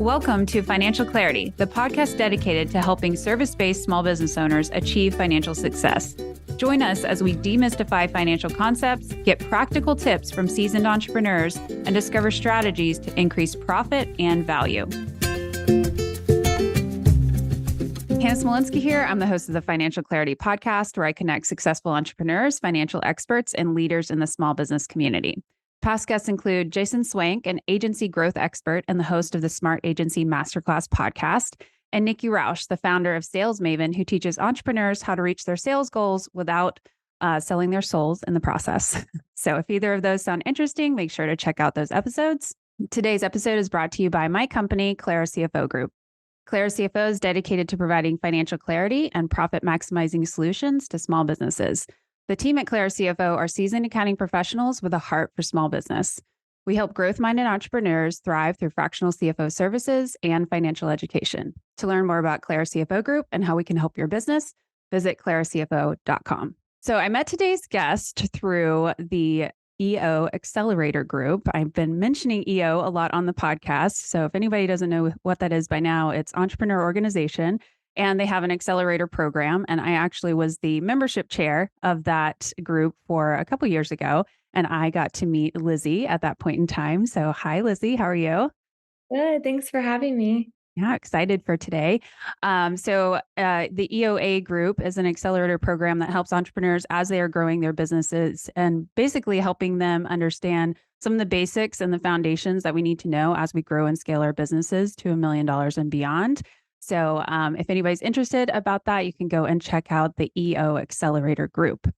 Welcome to Financial Clarity, the podcast dedicated to helping service-based small business owners achieve financial success. Join us as we demystify financial concepts, get practical tips from seasoned entrepreneurs, and discover strategies to increase profit and value. Hannah Smolinski here. I'm the host of the Financial Clarity podcast, where I connect successful entrepreneurs, financial experts, and leaders in the small business community. Past guests include Jason Swank, an agency growth expert and the host of the Smart Agency Masterclass podcast, and Nikki Rausch, the founder of Sales Maven, who teaches entrepreneurs how to reach their sales goals without selling their souls in the process. So if either of those sound interesting, make sure to check out those episodes. Today's episode is brought to you by my company, Clara CFO Group. Clara CFO is dedicated to providing financial clarity and profit maximizing solutions to small businesses. The team at Clara CFO are seasoned accounting professionals with a heart for small business. We help growth-minded entrepreneurs thrive through fractional CFO services and financial education. To learn more about Clara CFO Group and how we can help your business, visit claracfo.com. So I met today's guest through the EO Accelerator Group. I've been mentioning EO a lot on the podcast. So if anybody doesn't know what that is by now, it's Entrepreneur Organization. And they have an accelerator program. And I actually was the membership chair of that group for a couple years ago. And I got to meet Lizzie at that point in time. So hi, Lizzie. How are you? Good. Thanks for having me. Yeah, excited for today. The EOA group is an accelerator program that helps entrepreneurs as they are growing their businesses and basically helping them understand some of the basics and the foundations that we need to know as we grow and scale our businesses to $1 million and beyond. So if anybody's interested about that, you can go and check out the EO Accelerator Group.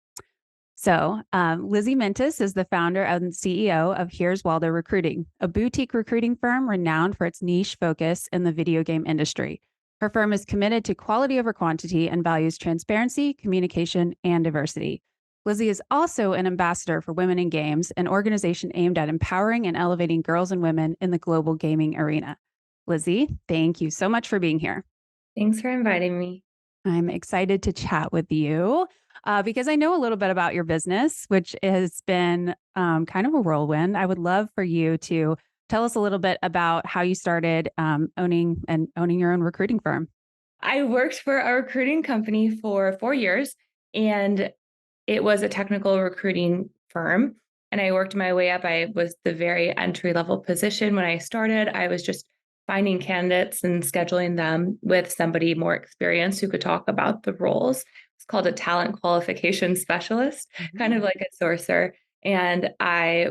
So Lizzie Mintus is the founder and CEO of Here's Waldo Recruiting, a boutique recruiting firm renowned for its niche focus in the video game industry. Her firm is committed to quality over quantity and values transparency, communication, and diversity. Lizzie is also an ambassador for Women in Games, an organization aimed at empowering and elevating girls and women in the global gaming arena. Lizzie, thank you so much for being here. Thanks for inviting me. I'm excited to chat with you because I know a little bit about your business, which has been kind of a whirlwind. I would love for you to tell us a little bit about how you started owning your own recruiting firm. I worked for a recruiting company for 4 years, and it was a technical recruiting firm. And I worked my way up. I was the very entry-level position. When I started, I was just finding candidates and scheduling them with somebody more experienced who could talk about the roles. It's called a talent qualification specialist, kind of like a sourcer. And I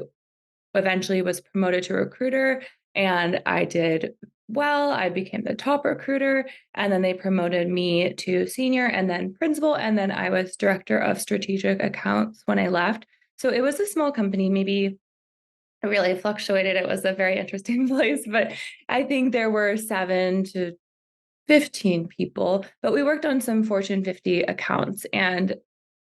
eventually was promoted to recruiter, and I did well. I became the top recruiter, and then they promoted me to senior and then principal. And then I was director of strategic accounts when I left. So it was a small company, maybe it really fluctuated. It was a very interesting place, but I think there were 7 to 15 people, but we worked on some Fortune 50 accounts, and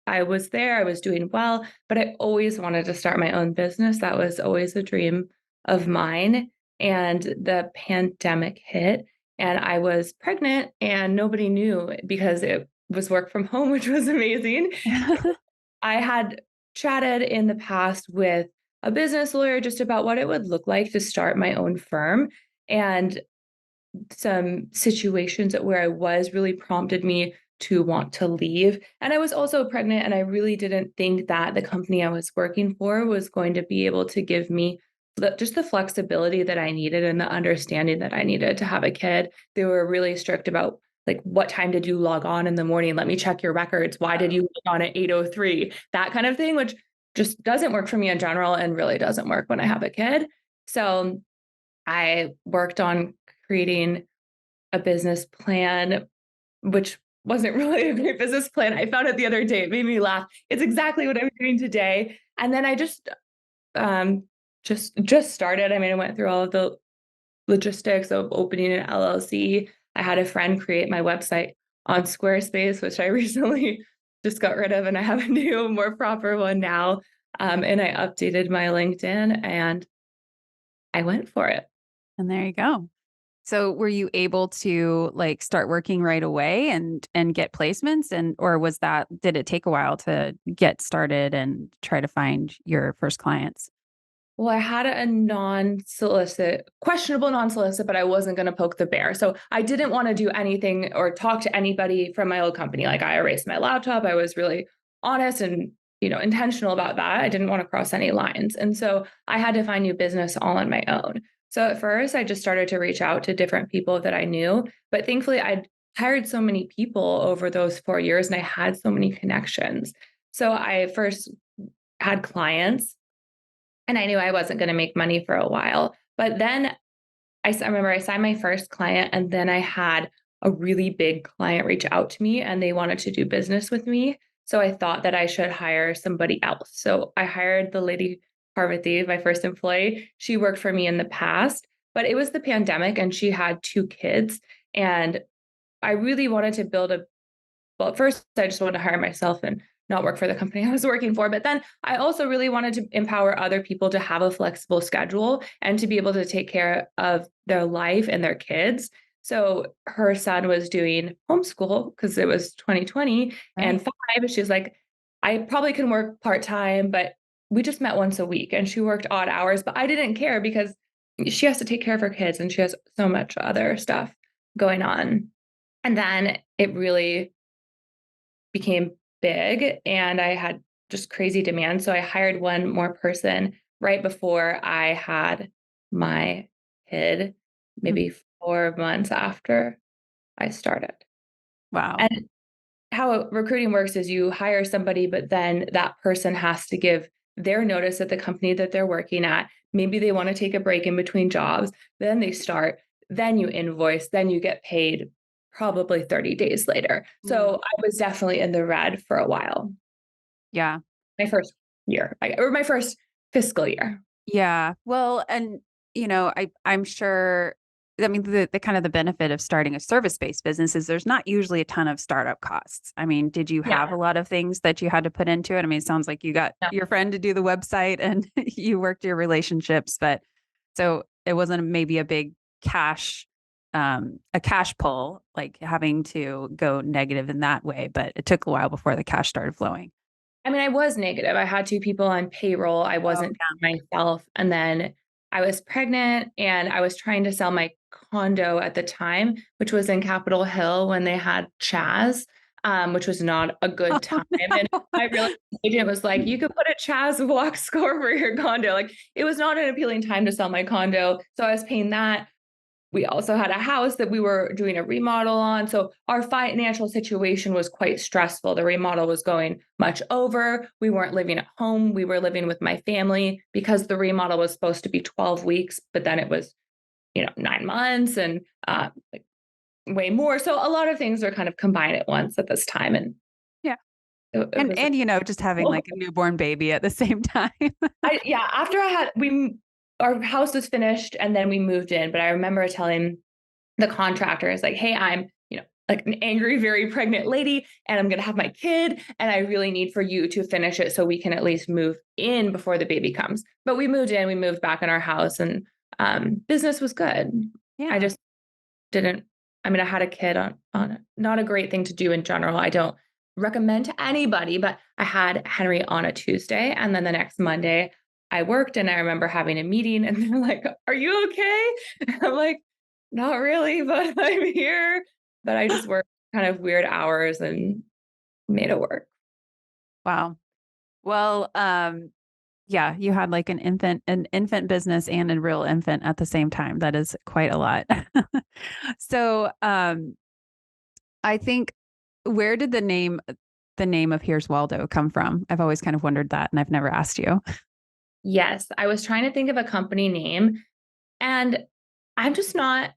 I was there, I was doing well, but I always wanted to start my own business. That was always a dream of mine. And the pandemic hit, and I was pregnant, and nobody knew because it was work from home, which was amazing. I had chatted in the past with a business lawyer just about what it would look like to start my own firm. And some situations where I was really prompted me to want to leave. And I was also pregnant, and I really didn't think that the company I was working for was going to be able to give me just the flexibility that I needed and the understanding that I needed to have a kid. They were really strict about, like, what time did you log on in the morning? Let me check your records. Why did you log on at 8:03? That kind of thing, which just doesn't work for me in general and really doesn't work when I have a kid. So I worked on creating a business plan, which wasn't really a great business plan. I found it the other day. It made me laugh. It's exactly what I'm doing today. And then I just started. I mean, I went through all of the logistics of opening an LLC. I had a friend create my website on Squarespace, which I recently just got rid of, and I have a new, more proper one now. And I updated my LinkedIn, and I went for it. And there you go. So were you able to start working right away and get placements, or did it take a while to get started and try to find your first clients? Well, I had a questionable non-solicit, but I wasn't going to poke the bear. So I didn't want to do anything or talk to anybody from my old company. Like I erased my laptop. I was really honest and, intentional about that. I didn't want to cross any lines. And so I had to find new business all on my own. So at first I just started to reach out to different people that I knew, but thankfully I'd hired so many people over those 4 years and I had so many connections. So I first had clients and I knew I wasn't going to make money for a while. But then I remember I signed my first client, and then I had a really big client reach out to me and they wanted to do business with me. So I thought that I should hire somebody else. So I hired the lady Parvati, my first employee. She worked for me in the past, but it was the pandemic and she had 2 kids. And I really wanted to build a well, at first, I just wanted to hire myself and not work for the company I was working for. But then I also really wanted to empower other people to have a flexible schedule and to be able to take care of their life and their kids. So her son was doing homeschool because it was 2020 and Right. 5. She's like, I probably can work part time, but we just met once a week and she worked odd hours. But I didn't care because she has to take care of her kids and she has so much other stuff going on. And then it really became big and I had just crazy demand. So I hired one more person right before I had my kid, Mm. maybe 4 months after I started. Wow. And how recruiting works is you hire somebody, but then that person has to give their notice at the company that they're working at. Maybe they want to take a break in between jobs, then they start, then you invoice, then you get paid probably 30 days later. Mm. So I was definitely in the red for a while. Yeah. My first year, or my first fiscal year. Yeah. Well, and I'm sure, I mean, the kind of the benefit of starting a service-based business is there's not usually a ton of startup costs. I mean, did you have Yeah. a lot of things that you had to put into it? I mean, it sounds like you got No. your friend to do the website and you worked your relationships, but so it wasn't maybe a big a cash pull, like having to go negative in that way, but it took a while before the cash started flowing. I mean, I was negative. I had 2 people on payroll. I Oh, wasn't myself. And then I was pregnant and I was trying to sell my condo at the time, which was in Capitol Hill when they had Chaz, which was not a yeah. good time. Oh, And no. my real estate agent was like, you could put a Chaz walk score for your condo. Like it was not an appealing time to sell my condo. So I was paying that. We also had a house that we were doing a remodel on. So our financial situation was quite stressful. The remodel was going much over. We weren't living at home. We were living with my family because the remodel was supposed to be 12 weeks, but then it was, 9 months and like way more. So a lot of things are kind of combined at once at this time. And Yeah. it And was, just having like a newborn baby at the same time. yeah, after our house was finished and then we moved in, but I remember telling the contractor is like, hey, I'm, like an angry, very pregnant lady, and I'm going to have my kid. And I really need for you to finish it so we can at least move in before the baby comes. But we moved in, we moved back in our house, and business was good. I Yeah. just didn't, I mean, I had a kid on not a great thing to do in general. I don't recommend to anybody, but I had Henry on a Tuesday. And then the next Monday, I worked and I remember having a meeting and they're like, are you okay? And I'm like, not really, but I'm here. But I just worked kind of weird hours and made it work. Wow. Well, yeah, you had like an infant business and a real infant at the same time. That is quite a lot. So, I think where did the name of Here's Waldo come from? I've always kind of wondered that, and I've never asked you. Yes, I was trying to think of a company name and I'm just not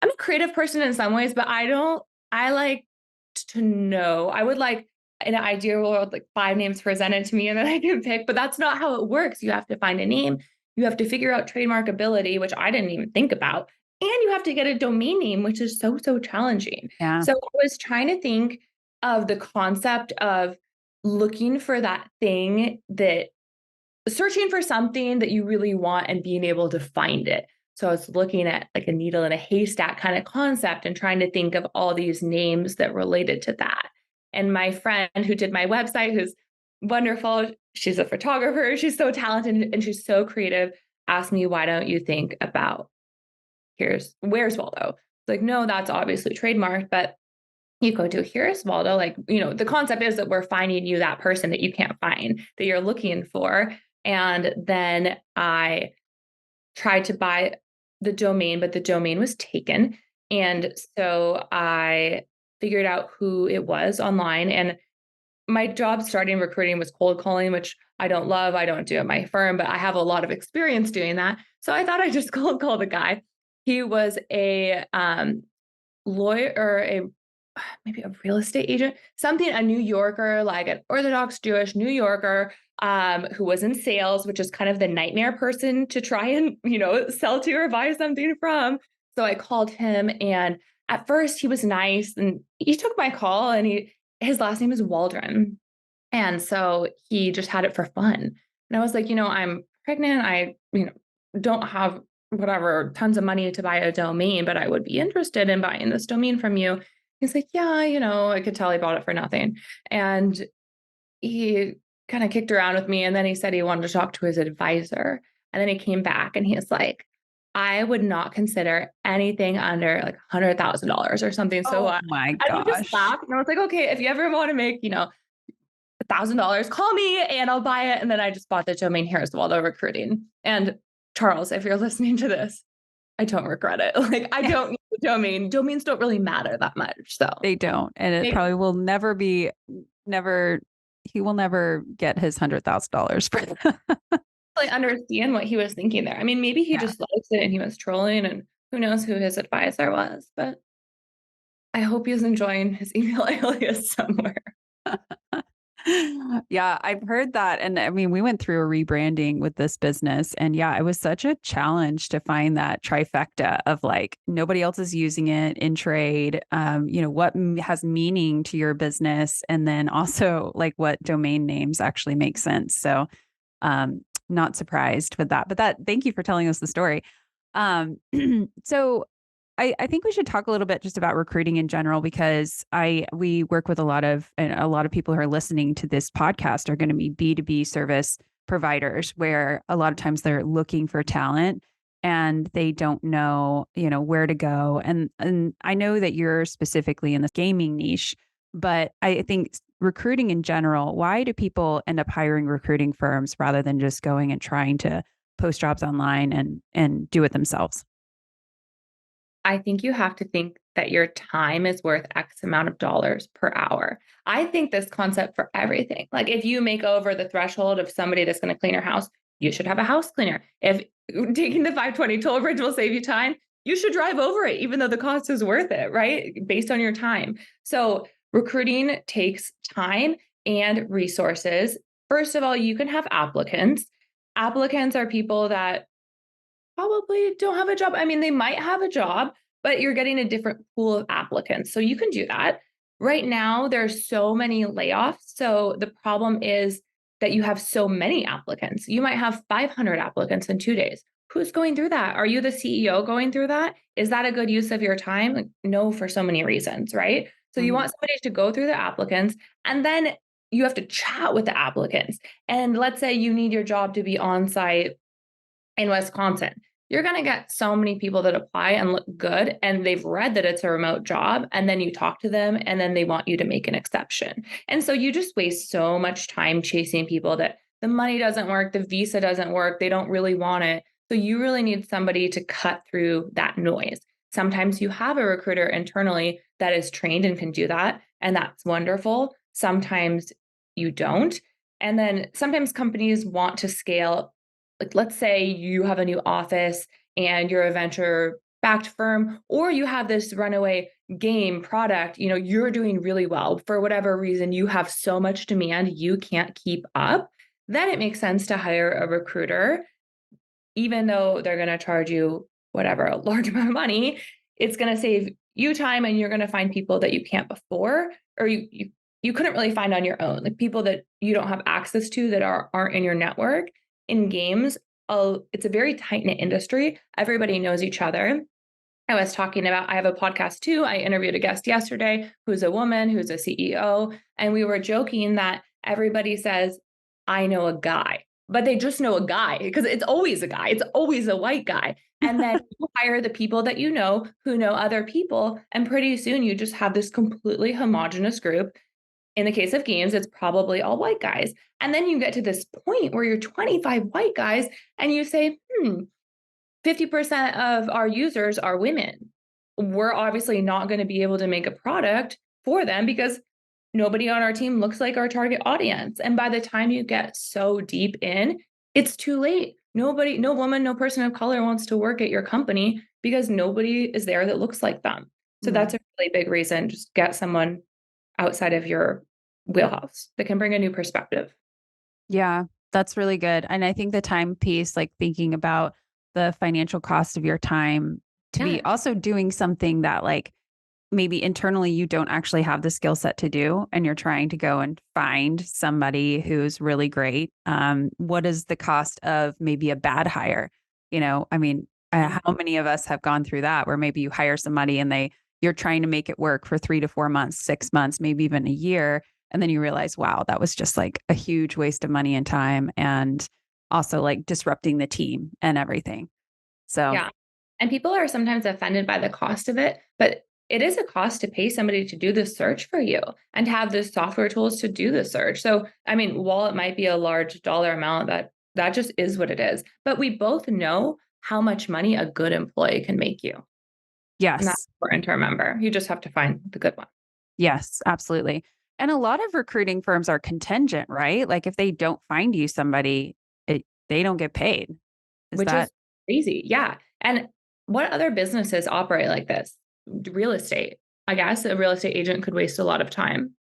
I'm a creative person in some ways, but I like to know. I would like in an ideal world, like 5 names presented to me and then I can pick, but that's not how it works. You have to find a name. You have to figure out trademarkability, which I didn't even think about. And you have to get a domain name, which is so, so challenging. Yeah. So I was trying to think of the concept of looking for that thing that searching for something that you really want and being able to find it. So I was looking at like a needle in a haystack kind of concept and trying to think of all these names that related to that. And my friend who did my website, who's wonderful, she's a photographer. She's so talented and she's so creative. Asked me, why don't you think about where's Waldo? It's like, no, that's obviously trademarked, but you go to here's Waldo. Like, the concept is that we're finding you that person that you can't find, that you're looking for. And then I tried to buy the domain, but the domain was taken. And so I figured out who it was online. And my job starting recruiting was cold calling, which I don't love. I don't do at my firm, but I have a lot of experience doing that. So I thought I just cold called the guy. He was a lawyer or maybe a real estate agent, a New Yorker, like an Orthodox Jewish New Yorker, who was in sales, which is kind of the nightmare person to try and, sell to or buy something from. So I called him, and at first he was nice and he took my call, and his last name is Waldron. And so he just had it for fun. And I was like, I'm pregnant. I, don't have whatever tons of money to buy a domain, but I would be interested in buying this domain from you. He's like, yeah, I could tell he bought it for nothing. And he kind of kicked around with me. And then he said he wanted to talk to his advisor. And then he came back and he's like, I would not consider anything under like $100,000 or something. So my I just gosh. laughed and I was like, okay, if you ever want to make, $1,000, call me and I'll buy it. And then I just bought the domain Here's Waldo Recruiting. And Charles, if you're listening to this, I don't regret it. Like, I don't need the domain. Domains don't really matter that much. So they don't. And it probably will never be, he will never get his $100,000 for that. I understand what he was thinking there. I mean, maybe he just likes it and he was trolling, and who knows who his advisor was, but I hope he's enjoying his email alias somewhere. Yeah, I've heard that. And I mean, we went through a rebranding with this business. And yeah, it was such a challenge to find that trifecta of like nobody else is using it in trade. What has meaning to your business. And then also like what domain names actually make sense. So not surprised with that. But thank you for telling us the story. So I think we should talk a little bit just about recruiting in general, because we work with a lot of people who are listening to this podcast are going to be B2B service providers, where a lot of times they're looking for talent and they don't know, where to go. And I know that you're specifically in the gaming niche, but I think recruiting in general, why do people end up hiring recruiting firms rather than just going and trying to post jobs online and do it themselves? I think you have to think that your time is worth X amount of dollars per hour. I think this concept for everything. Like if you make over the threshold of somebody that's going to clean your house, you should have a house cleaner. If taking the 520 toll bridge will save you time, you should drive over it, even though the cost is worth it, right? Based on your time. So recruiting takes time and resources. First of all, you can have applicants. Applicants are people that probably don't have a job. I mean, they might have a job, but you're getting a different pool of applicants. So you can do that. Right now, there's so many layoffs. So the problem is that you have so many applicants. You might have 500 applicants in 2 days. Who's going through that? Are you the CEO going through that? Is that a good use of your time? Like, no, for so many reasons, right? So you want somebody to go through the applicants, and then you have to chat with the applicants. And let's say you need your job to be on site in Wisconsin. You're going to get so many people that apply and look good, and they've read that it's a remote job, and then you talk to them and then they want you to make an exception. And so you just waste so much time chasing people that the money doesn't work, the visa doesn't work, they don't really want it. So you really need somebody to cut through that noise. Sometimes you have a recruiter internally that is trained and can do that, and that's wonderful. Sometimes you don't. And then sometimes companies want to scale. Like, let's say you have a new office and you're a venture backed firm, or you have this runaway game product, you're doing really well. For whatever reason, you have so much demand, you can't keep up. Then it makes sense to hire a recruiter, even though they're going to charge you whatever, a large amount of money. It's going to save you time, and you're going to find people that you can't before, or you couldn't really find on your own, like people that you don't have access to that aren't in your network. In games, it's a very tight-knit industry. Everybody knows each other. I was talking about, I have a podcast too. I interviewed a guest yesterday who's a woman, who's a CEO. And we were joking that everybody says, I know a guy, but they just know a guy because it's always a guy. It's always a white guy. And then you hire the people that you know who know other people. And pretty soon you just have this completely homogenous group. In the case of games, it's probably all white guys. And then you get to this point where you're 25 white guys and you say, 50% of our users are women. We're obviously not going to be able to make a product for them because nobody on our team looks like our target audience. And by the time you get so deep in, it's too late. Nobody, no woman, no person of color wants to work at your company because nobody is there that looks like them. So that's a really big reason. Just get someone outside of your wheelhouse that can bring a new perspective. Yeah, that's really good. And I think the time piece, like thinking about the financial cost of your time to be Yeah. also doing something that like maybe internally you don't actually have the skill set to do and you're trying to go and find somebody who's really great. What is the cost of maybe a bad hire? I mean, how many of us have gone through that where maybe you hire somebody and you're trying to make it work for 3 to 4 months, 6 months, maybe even a year. And then you realize, wow, that was just like a huge waste of money and time and also like disrupting the team and everything. So Yeah. And people are sometimes offended by the cost of it, but it is a cost to pay somebody to do the search for you and have the software tools to do the search. So, I mean, while it might be a large dollar amount, that just is what it is. But we both know how much money a good employee can make you. And that's yes, important to remember. You just have to find the good one, yes, absolutely. And a lot of recruiting firms are contingent, right? Like if they don't find you somebody, they don't get paid. Is which that, is crazy. Yeah. And what other businesses operate like this? Real estate. I guess a real estate agent could waste a lot of time.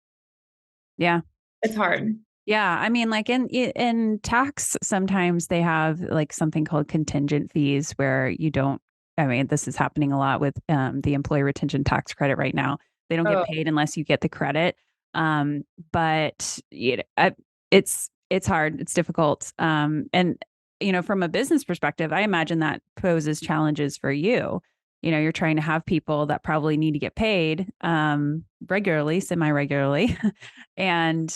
yeah. It's hard. Yeah, I mean, like in tax, sometimes they have like something called contingent fees where you don't. I mean, this is happening a lot with the employee retention tax credit right now. They don't get Oh, paid unless you get the credit. But it's hard. It's difficult. And from a business perspective, I imagine that poses challenges for you. You're trying to have people that probably need to get paid regularly, semi-regularly, and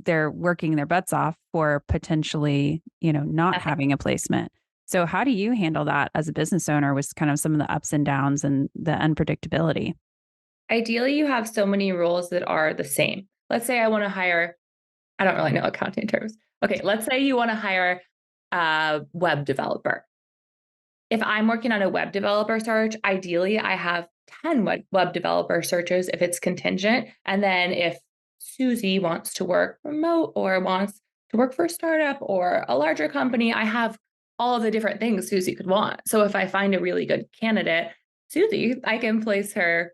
they're working their butts off for potentially, not having a placement. So how do you handle that as a business owner with kind of some of the ups and downs and the unpredictability? ideally, you have so many roles that are the same. Let's say I want to hire, I don't really know accounting terms. Okay, let's say you want to hire a web developer. If I'm working on a web developer search, ideally I have 10 web developer searches if it's contingent. And then if Susie wants to work remote or wants to work for a startup or a larger company, I have all of the different things Susie could want. So if I find a really good candidate, Susie, I can place her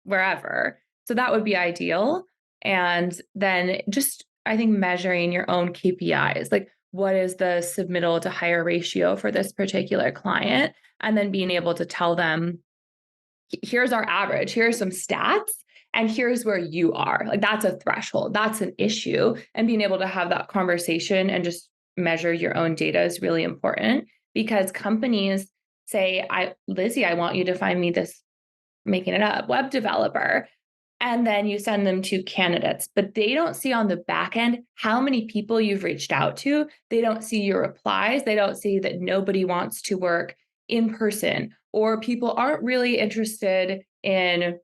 wherever. So that would be ideal. And then just, I think, measuring your own KPIs, like what is the submittal to hire ratio for this particular client? And then being able to tell them, here's our average, here's some stats, and here's where you are. Like that's a threshold, that's an issue. And being able to have that conversation and just measure your own data is really important because companies say, Lizzie, I want you to find me this, making it up, web developer. And then you send them to candidates, but they don't see on the back end how many people you've reached out to. They don't see your replies. They don't see that nobody wants to work in person, or people aren't really interested in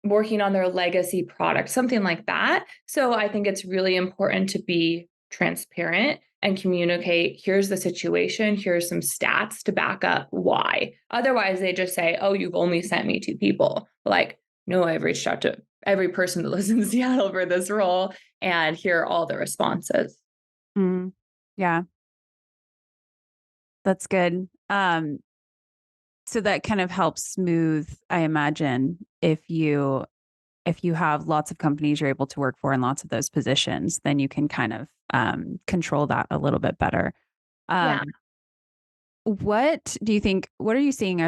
working on their legacy product, something like that. So I think it's really important to be transparent and communicate, here's the situation, here's some stats to back up why. Otherwise, they just say, oh, you've only sent me 2 people. Like, no, I've reached out to every person that lives in Seattle for this role, and here are all the responses. Mm, yeah, that's good. So that kind of helps smooth, I imagine, if you have lots of companies you're able to work for in lots of those positions, then you can kind of control that a little bit better. Yeah. Um, what are you seeing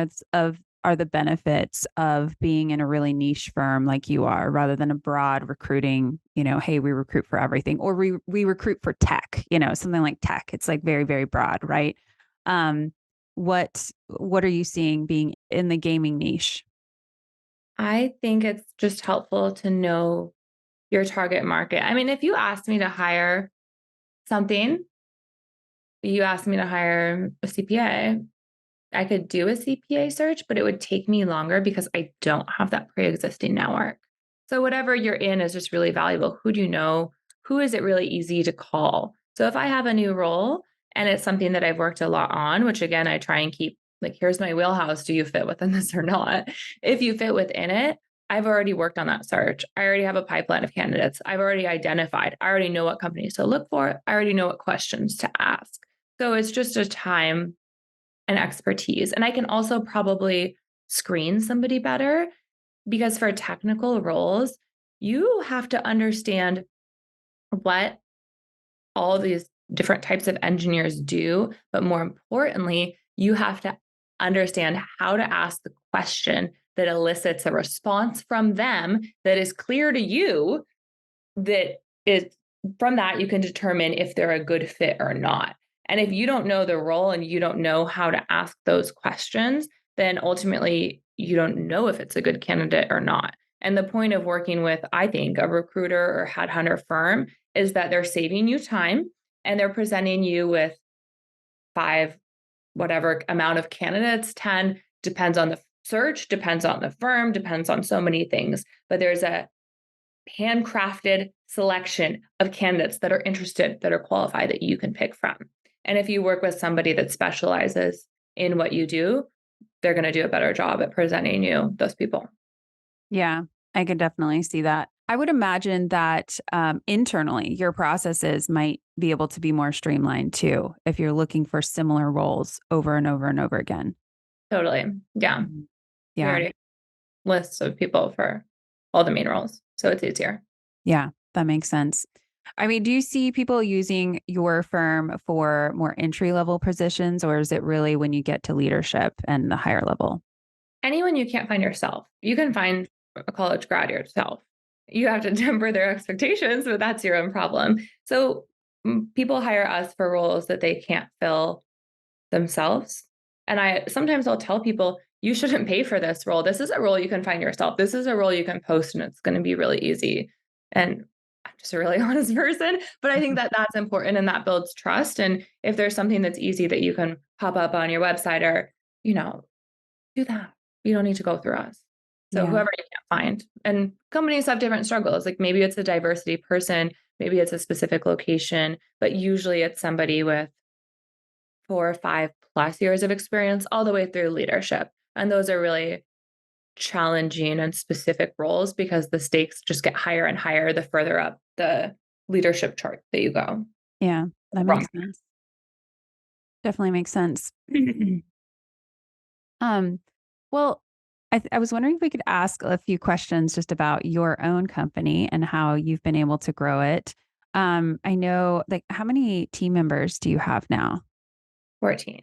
are the benefits of being in a really niche firm like you are rather than a broad recruiting, hey, we recruit for everything, or we recruit for tech, something like tech. It's like very, very broad, right? Um, what are you seeing being in the gaming niche? I think it's just helpful to know your target market. I mean, if you asked me to hire something you asked me to hire a CPA. I could do a CPA search, but it would take me longer because I don't have that pre-existing network. So whatever you're in is just really valuable. Who do you know? Who is it really easy to call? So if I have a new role and it's something that I've worked a lot on, which again, I try and keep like, here's my wheelhouse. Do you fit within this or not? If you fit within it, I've already worked on that search. I already have a pipeline of candidates. I've already identified. I already know what companies to look for. I already know what questions to ask. So it's just a time and expertise. And I can also probably screen somebody better because for technical roles, you have to understand what all these different types of engineers do. But more importantly, you have to understand how to ask the question that elicits a response from them that is clear to you, that is from that you can determine if they're a good fit or not. And if you don't know the role and you don't know how to ask those questions, then ultimately you don't know if it's a good candidate or not. And the point of working with, I think, a recruiter or headhunter firm is that they're saving you time and they're presenting you with 5, whatever amount of candidates, 10, depends on the search, depends on the firm, depends on so many things. But there's a handcrafted selection of candidates that are interested, that are qualified, that you can pick from. And if you work with somebody that specializes in what you do, they're going to do a better job at presenting you those people. Yeah, I could definitely see that. I would imagine that internally, your processes might be able to be more streamlined too, if you're looking for similar roles over and over and over again. Totally. Yeah. Mhm. We Yeah. already have lists of people for all the main roles. So it's easier. Yeah, that makes sense. I mean, do you see people using your firm for more entry level positions, or is it really when you get to leadership and the higher level? Anyone you can't find yourself, you can find a college grad yourself. You have to temper their expectations, but that's your own problem. So people hire us for roles that they can't fill themselves. And I'll tell people, you shouldn't pay for this role. This is a role you can find yourself. This is a role you can post and it's going to be really easy. And I'm just a really honest person, but I think that that's important and that builds trust. And if there's something that's easy that you can pop up on your website or, do that. You don't need to go through us. So Yeah. whoever you can't find. And companies have different struggles. Like maybe it's a diversity person, maybe it's a specific location, but usually it's somebody with 4 or 5+ years of experience all the way through leadership. And those are really challenging and specific roles because the stakes just get higher and higher the further up the leadership chart that you go. Yeah, that Wrong. makes sense. Definitely makes sense. Um, well, I was wondering if we could ask a few questions just about your own company and how you've been able to grow it. I know, like, how many team members do you have now? 14.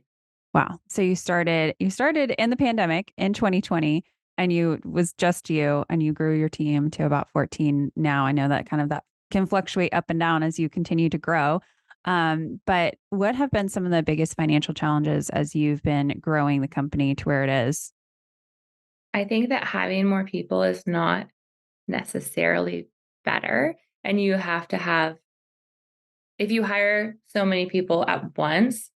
Wow. So you started in the pandemic in 2020 and you was just you and you grew your team to about 14 now. I know that that can fluctuate up and down as you continue to grow. But what have been some of the biggest financial challenges as you've been growing the company to where it is? I think that having more people is not necessarily better. And you have to have, if you hire so many people at once,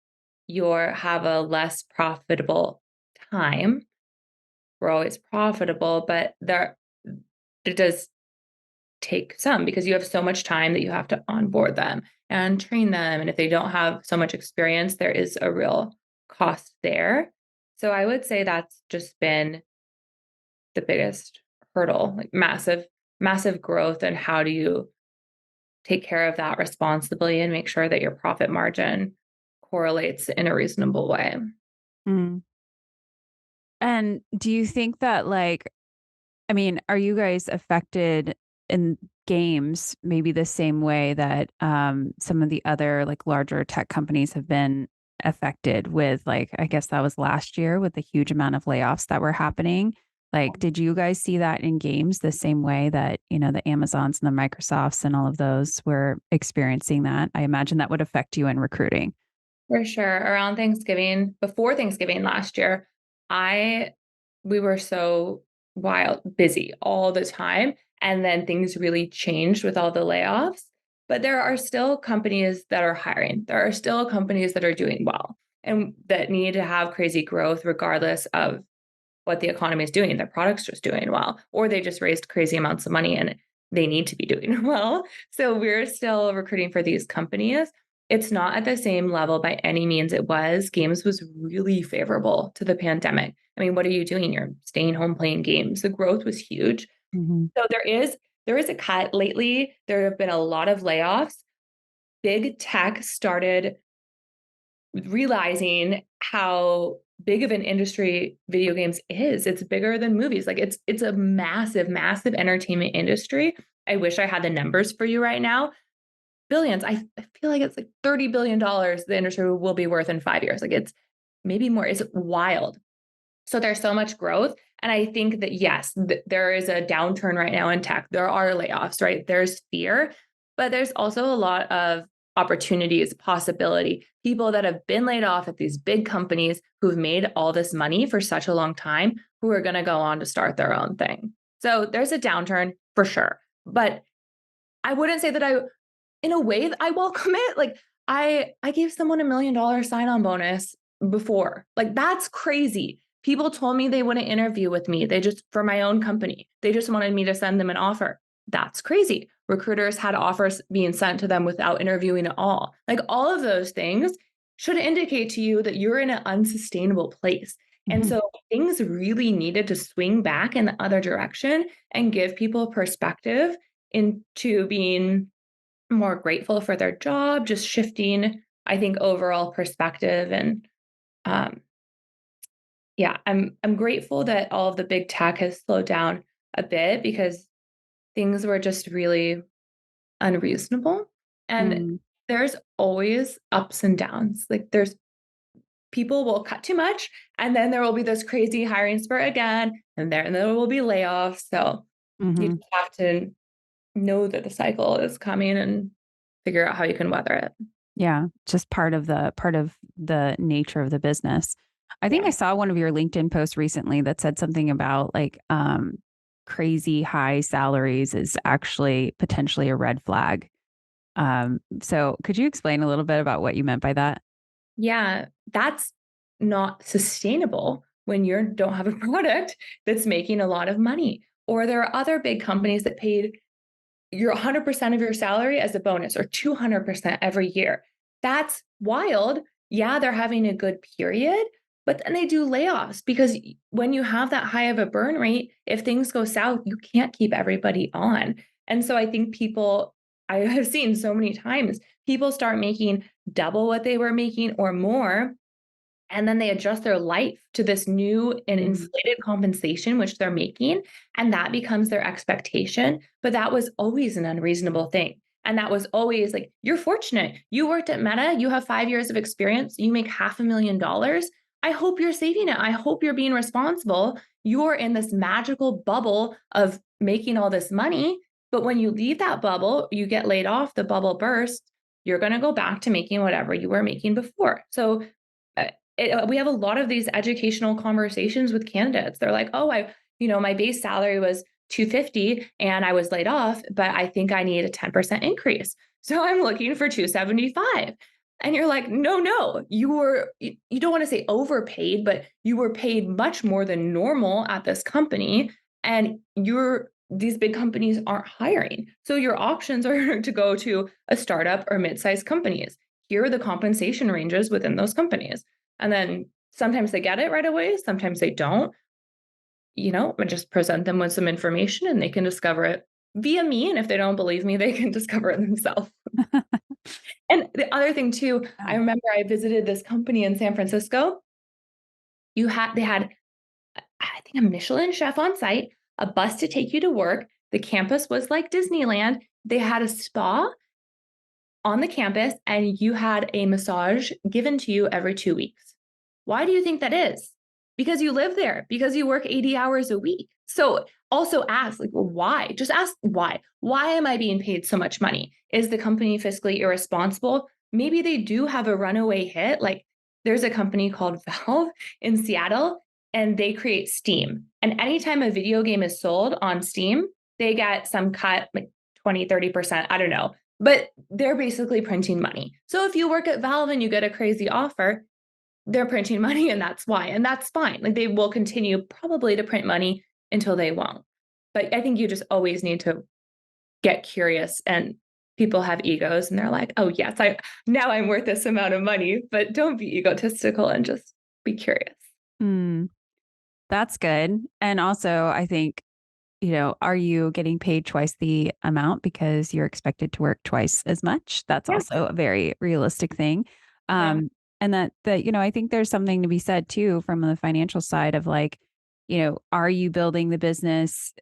you'll have a less profitable time. We're always profitable, but it does take some because you have so much time that you have to onboard them and train them. And if they don't have so much experience, there is a real cost there. So I would say that's just been the biggest hurdle, like massive, massive growth. And how do you take care of that responsibly and make sure that your profit margin correlates in a reasonable way? Mm. And do you think that I mean, are you guys affected in games maybe the same way that some of the other larger tech companies have been affected with I guess that was last year with the huge amount of layoffs that were happening? Did you guys see that in games the same way that, the Amazons and the Microsofts and all of those were experiencing that? I imagine that would affect you in recruiting. For sure. Around Thanksgiving, before Thanksgiving last year, I we were so busy all the time. And then things really changed with all the layoffs. but there are still companies that are hiring. There are still companies that are doing well and that need to have crazy growth regardless of what the economy is doing. Their product's just doing well, or they just raised crazy amounts of money and they need to be doing well. So we're still recruiting for these companies. It's not at the same level by any means it was. Games was really favorable to the pandemic. I mean, what are you doing? You're staying home playing games. The growth was huge. Mm-hmm. So there is a cut lately. There have been a lot of layoffs. Big tech started realizing how big of an industry video games is. It's bigger than movies. Like it's a massive, massive entertainment industry. I wish I had the numbers for you right now. Billions. I feel like it's like $30 billion the industry will be worth in 5 years. Like it's maybe more. It's wild. So there's so much growth. And I think that, yes, there is a downturn right now in tech. There are layoffs, right? There's fear, but there's also a lot of opportunities, possibility, people that have been laid off at these big companies who've made all this money for such a long time, who are going to go on to start their own thing. So there's a downturn for sure. But I wouldn't say that in a way that I welcome it. Like I gave someone $1 million sign-on bonus before. Like that's crazy. People told me they wouldn't interview with me. They just, for my own company, they just wanted me to send them an offer. That's crazy. Recruiters had offers being sent to them without interviewing at all. Like all of those things should indicate to you that you're in an unsustainable place. And so things really needed to swing back in the other direction and give people perspective into being more grateful for their job, just shifting, I think, overall perspective. And yeah, I'm grateful that all of the big tech has slowed down a bit because things were just really unreasonable. And there's always ups and downs. Like there's people will cut too much, and then there will be this crazy hiring spurt again, and there will be layoffs. So you just have to know that the cycle is coming and figure out how you can weather it. Yeah, just part of the nature of the business. I think Yeah. I saw one of your LinkedIn posts recently that said something about like crazy high salaries is actually potentially a red flag. So could you explain a little bit about what you meant by that? Yeah, that's not sustainable when you don't have a product that's making a lot of money. Or there are other big companies that paid your 100% of your salary as a bonus or 200% every year. That's wild. Yeah, they're having a good period, but then they do layoffs because when you have that high of a burn rate, if things go south, you can't keep everybody on. And so I think I have seen so many times, people start making double what they were making or more, and then they adjust their life to this new and inflated compensation, which they're making. And that becomes their expectation. But that was always an unreasonable thing. And that was always like, you're fortunate. You worked at Meta. You have 5 years of experience. You make $500,000. I hope you're saving it. I hope you're being responsible. You're in this magical bubble of making all this money. But when you leave that bubble, you get laid off, the bubble bursts, you're going to go back to making whatever you were making before. So we have a lot of these educational conversations with candidates. They're like, oh, my base salary was 250 and I was laid off, but I think I need a 10% increase. So I'm looking for 275. And you're like, no, you don't want to say overpaid, but you were paid much more than normal at this company. And these big companies aren't hiring. So your options are to go to a startup or mid-sized companies. Here are the compensation ranges within those companies. And then sometimes they get it right away. Sometimes they don't, I just present them with some information and they can discover it via me. And if they don't believe me, they can discover it themselves. And the other thing too, I remember I visited this company in San Francisco. They had, I think, a Michelin chef on site, a bus to take you to work. The campus was like Disneyland. They had a spa on the campus and you had a massage given to you every 2 weeks. Why do you think that is? Because you live there, because you work 80 hours a week. So also ask, like, well, why? Just ask why. Why am I being paid so much money? Is the company fiscally irresponsible? Maybe they do have a runaway hit. Like there's a company called Valve in Seattle and they create Steam. And anytime a video game is sold on Steam, they get some cut, like 20, 30%, I don't know. but they're basically printing money. So if you work at Valve and you get a crazy offer, they're printing money and that's why. And that's fine. Like they will continue probably to print money until they won't. But I think you just always need to get curious, and people have egos and they're like, oh yes, I'm worth this amount of money, but don't be egotistical and just be curious. That's good. And also, I think, are you getting paid twice the amount because you're expected to work twice as much? That's Yeah. also a very realistic thing. Yeah. And that, I think there's something to be said too from the financial side of like, are you building the business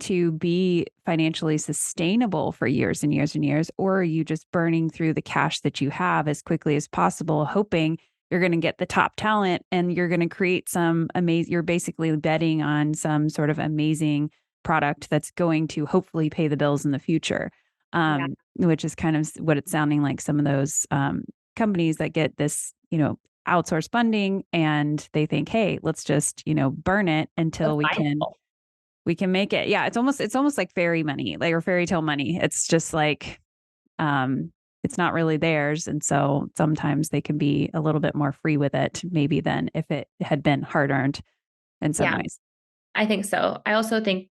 to be financially sustainable for years and years and years, or are you just burning through the cash that you have as quickly as possible, hoping you're going to get the top talent and you're going to create some amazing, you're basically betting on some sort of amazing product that's going to hopefully pay the bills in the future. Yeah. Which is kind of what it's sounding like some of those companies that get this, outsource funding and they think, hey, let's just, burn it until we can make it. Yeah, it's almost like fairy money, like or fairy tale money. It's just like it's not really theirs. And so sometimes they can be a little bit more free with it, maybe than if it had been hard earned in some Yeah, ways. I think so. I also think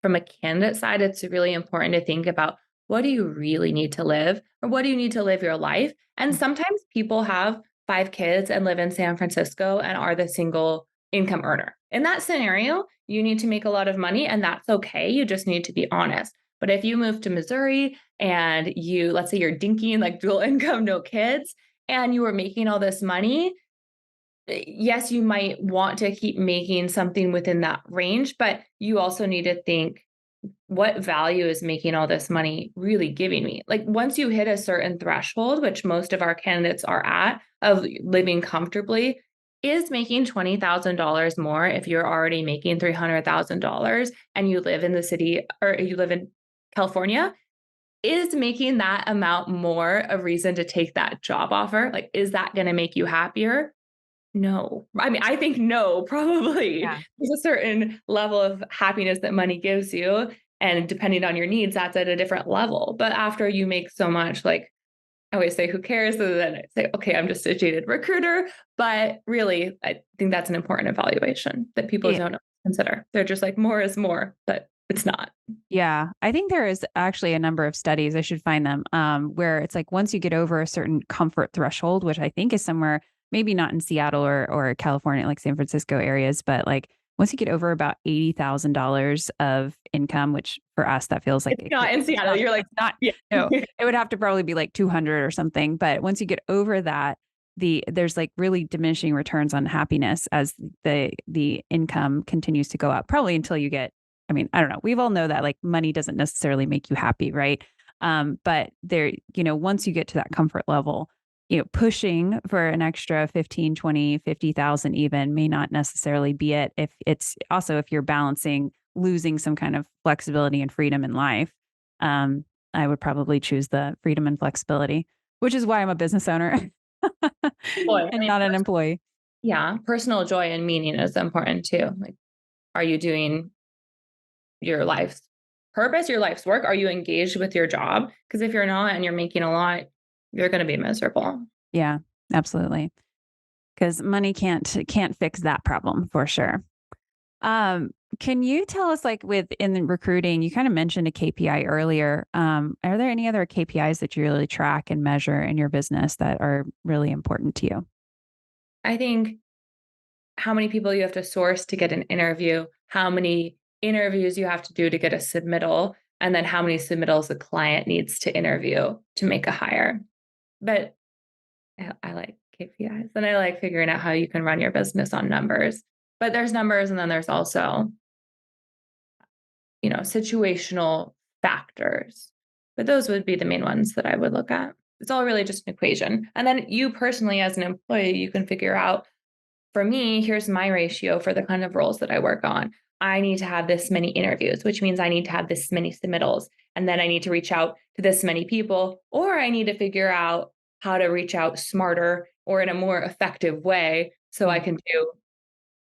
from a candidate side, it's really important to think about what do you really need to live or what do you need to live your life? And sometimes people have 5 kids and live in San Francisco and are the single income earner. In that scenario, you need to make a lot of money and that's okay. You just need to be honest. But if you move to Missouri and let's say you're dinking like dual income, no kids, and you are making all this money, yes, you might want to keep making something within that range, but you also need to think what value is making all this money really giving me? Like once you hit a certain threshold, which most of our candidates are at of living comfortably, is making $20,000 more if you're already making $300,000 and you live in the city or you live in California, is making that amount more a reason to take that job offer? Like, is that going to make you happier? No. I mean, I think no, probably. Yeah. There's a certain level of happiness that money gives you, and depending on your needs, that's at a different level. But after you make so much, like I always say, who cares? So then I say, okay, I'm just a jaded recruiter. But really, I think that's an important evaluation that people Yeah. don't consider. They're just like, more is more, but it's not. Yeah, I think there is actually a number of studies, I should find them, where it's like once you get over a certain comfort threshold, which I think is somewhere, maybe not in Seattle or California, like San Francisco areas, but like once you get over about $80,000 of income, which for us, that feels like It's not in Seattle. You're like, it's not, yeah. no, it would have to probably be like 200 or something. But once you get over that, there's like really diminishing returns on happiness as the income continues to go up, probably until you get, I mean, I don't know. We've all know that like money doesn't necessarily make you happy, right? But there, once you get to that comfort level, pushing for an extra 15, 20, 50,000 even may not necessarily be it. If it's also, if you're balancing losing some kind of flexibility and freedom in life, I would probably choose the freedom and flexibility, which is why I'm a business owner Boy, I and mean, not an employee. yeah, personal joy and meaning is important too. Like, are you doing your life's purpose, your life's work? Are you engaged with your job? Because if you're not and you're making a lot, you're going to be miserable. Yeah, absolutely. Because money can't fix that problem for sure. Can you tell us, like, in the recruiting, you kind of mentioned a KPI earlier. Are there any other KPIs that you really track and measure in your business that are really important to you? I think how many people you have to source to get an interview, how many interviews you have to do to get a submittal, and then how many submittals the client needs to interview to make a hire. But I like KPIs and I like figuring out how you can run your business on numbers. But there's numbers and then there's also, situational factors. But those would be the main ones that I would look at. It's all really just an equation. And then you personally, as an employee, you can figure out, for me, here's my ratio for the kind of roles that I work on. I need to have this many interviews, which means I need to have this many submittals. And then I need to reach out to this many people, or I need to figure out how to reach out smarter or in a more effective way so I can do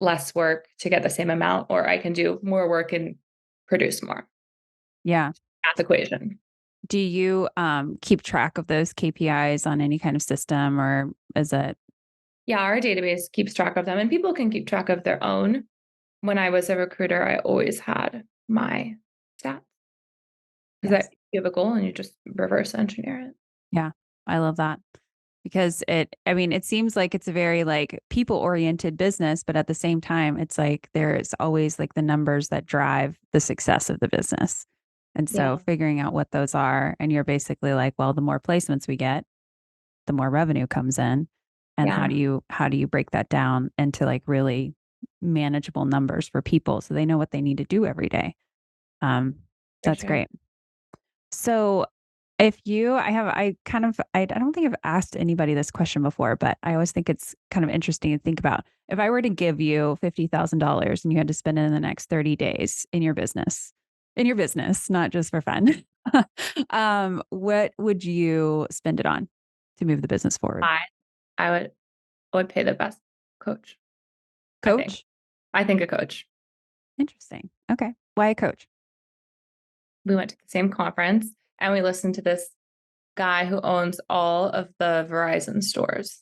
less work to get the same amount, or I can do more work and produce more. Yeah. Math equation. Do you keep track of those KPIs on any kind of system, or is it? Yeah, our database keeps track of them, and people can keep track of their own. When I was a recruiter, I always had my stats because Yes. you have a goal and you just reverse engineer it. Yeah, I love that because I mean, it seems like it's a very like people oriented business, but at the same time, it's like there's always like the numbers that drive the success of the business. And so Yeah, figuring out what those are, and you're basically like, well, the more placements we get, the more revenue comes in. And yeah, how do you break that down into like really manageable numbers for people so they know what they need to do every day? Um, for that's sure. great. So if you, I don't think I've asked anybody this question before, but I always think it's kind of interesting to think about. If I were to give you $50,000 and you had to spend it in the next 30 days in your business, not just for fun, what would you spend it on to move the business forward? I I would pay the best coach. I think. Coach? I think a coach. Interesting. Okay. Why a coach? We went to the same conference and we listened to this guy who owns all of the Verizon stores.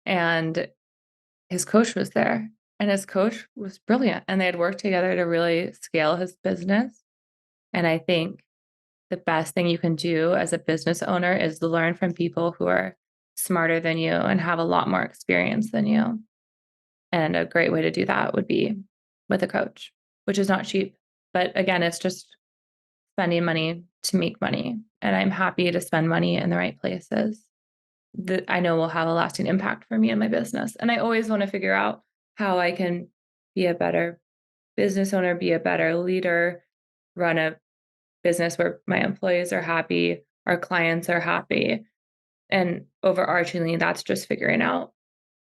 And his coach was there. And his coach was brilliant. And they had worked together to really scale his business. And I think the best thing you can do as a business owner is learn from people who are smarter than you and have a lot more experience than you. And a great way to do that would be with a coach, which is not cheap. But again, it's just spending money to make money. And I'm happy to spend money in the right places that I know will have a lasting impact for me and my business. And I always want to figure out how I can be a better business owner, be a better leader, run a business where my employees are happy, our clients are happy. And overarchingly, that's just figuring out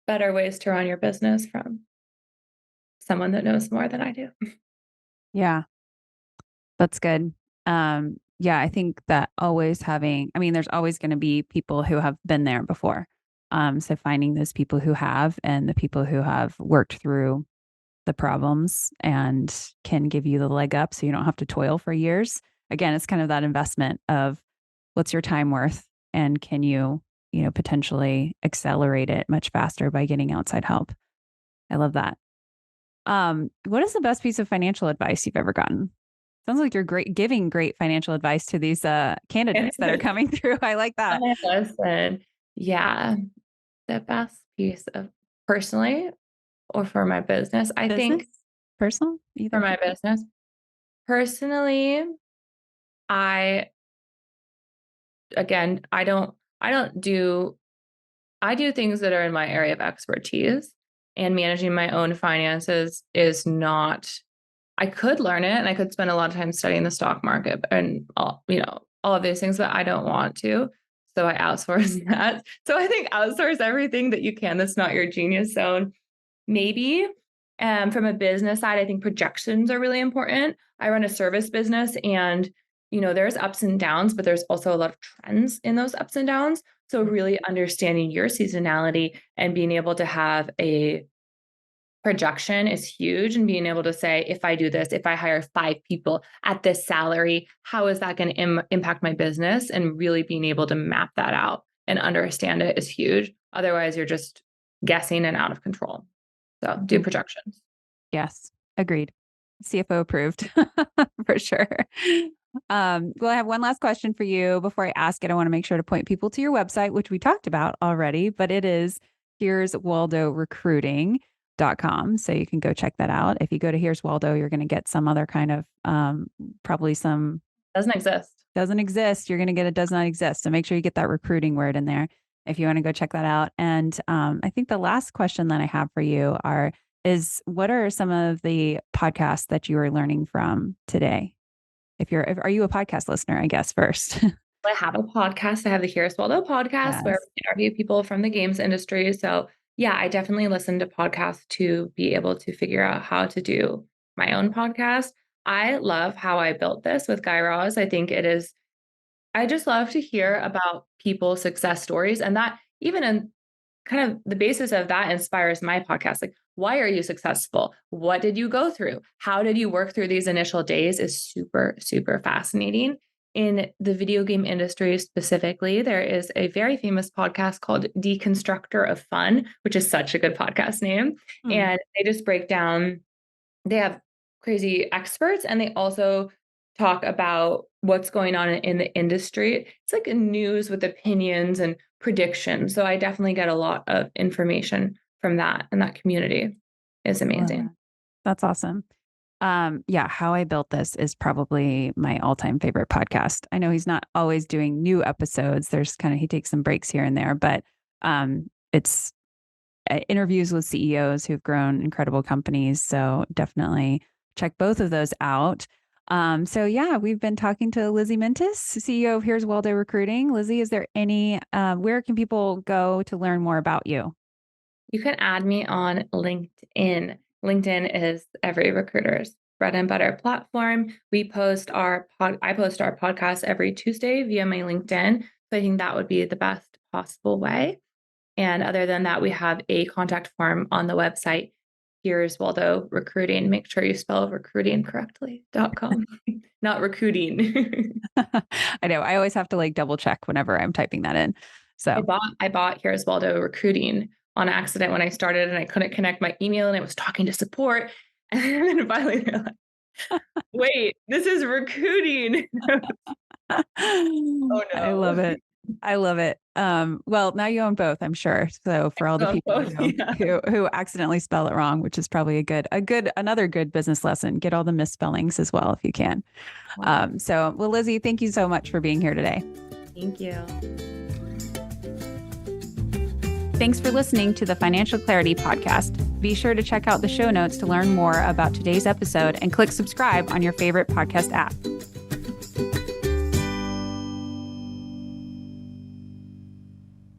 better ways to run your business from someone that knows more than I do. Yeah, that's good. Yeah, I think that always having, I mean, there's always going to be people who have been there before. So finding those people who have and the people who have worked through the problems and can give you the leg up so you don't have to toil for years. Again, it's kind of that investment of what's your time worth and can you, potentially accelerate it much faster by getting outside help. I love that. What is the best piece of financial advice you've ever gotten? Sounds like you're giving great financial advice to these candidates that are coming through. I like that. Listen, yeah, the best piece of personally or for my business, I Business, think personal, for either. my business, personally, I again, I do things that are in my area of expertise, and managing my own finances is not. I could learn it and I could spend a lot of time studying the stock market and all of these things, but I don't want to. So I outsource that. So I think outsource everything that you can that's not your genius zone. Maybe from a business side, I think projections are really important. I run a service business and there's ups and downs, but there's also a lot of trends in those ups and downs. So really understanding your seasonality and being able to have a projection is huge, and being able to say, if I do this, if I hire 5 people at this salary, how is that going to impact my business? And really being able to map that out and understand it is huge. Otherwise, you're just guessing and out of control. So do Mhm. projections. Yes, agreed. CFO approved for sure. Well, I have one last question for you. Before I ask it, I want to make sure to point people to your website, which we talked about already, but it is here's Waldo recruiting.com. So you can go check that out. If you go to Here's Waldo, you're going to get some other kind of probably some Doesn't exist. doesn't exist. You're going to get it does not exist. So make sure you get that recruiting word in there if you want to go check that out. And I think the last question that I have for you is what are some of the podcasts that you are learning from today? Are you a podcast listener, I guess, first? I have a podcast. I have the Here's Waldo podcast where Yes. we interview people from the games industry. So yeah, I definitely listen to podcasts to be able to figure out how to do my own podcast. I love how I built this with Guy Raz. I think it is I just love to hear about people's success stories, and that even in kind of the basis of that inspires my podcast. Like, why are you successful? What did you go through? How did you work through these initial days is super, super fascinating. in the video game industry specifically, there is a very famous podcast called Deconstructor of Fun, which is such a good podcast name. And they just break down, they have crazy experts, and they also talk about what's going on in the industry. It's like a news with opinions and predictions. So I definitely get a lot of information from that, and that community is amazing. That's awesome. Yeah, How I Built This is probably my all-time favorite podcast. I know he's not always doing new episodes. He takes some breaks here and there, but it's interviews with CEOs who've grown incredible companies. So definitely check both of those out. So yeah, we've been talking to Lizzie Mintus, CEO of Here's Waldo Recruiting. Lizzie, is there where can people go to learn more about you? You can add me on LinkedIn. LinkedIn is every recruiter's bread and butter platform. I post our podcast every Tuesday via my LinkedIn. So I think that would be the best possible way. And other than that, we have a contact form on the website. Here's Waldo Recruiting. Make sure you spell recruiting correctly.com, not recruiting. I know. I always have to double check whenever I'm typing that in. So I bought Here's Waldo Recruiting on accident when I started, and I couldn't connect my email, and I was talking to support. And then finally they're like, wait, this is recruiting. Oh no. I love it. I love it. Well, now you own both, I'm sure. So for all the people who accidentally spell it wrong, which is probably another good business lesson, get all the misspellings as well if you can. Wow. Well, Lizzie, thank you so much for being here today. Thank you. Thanks for listening to the Financial Clarity Podcast. Be sure to check out the show notes to learn more about today's episode and click subscribe on your favorite podcast app.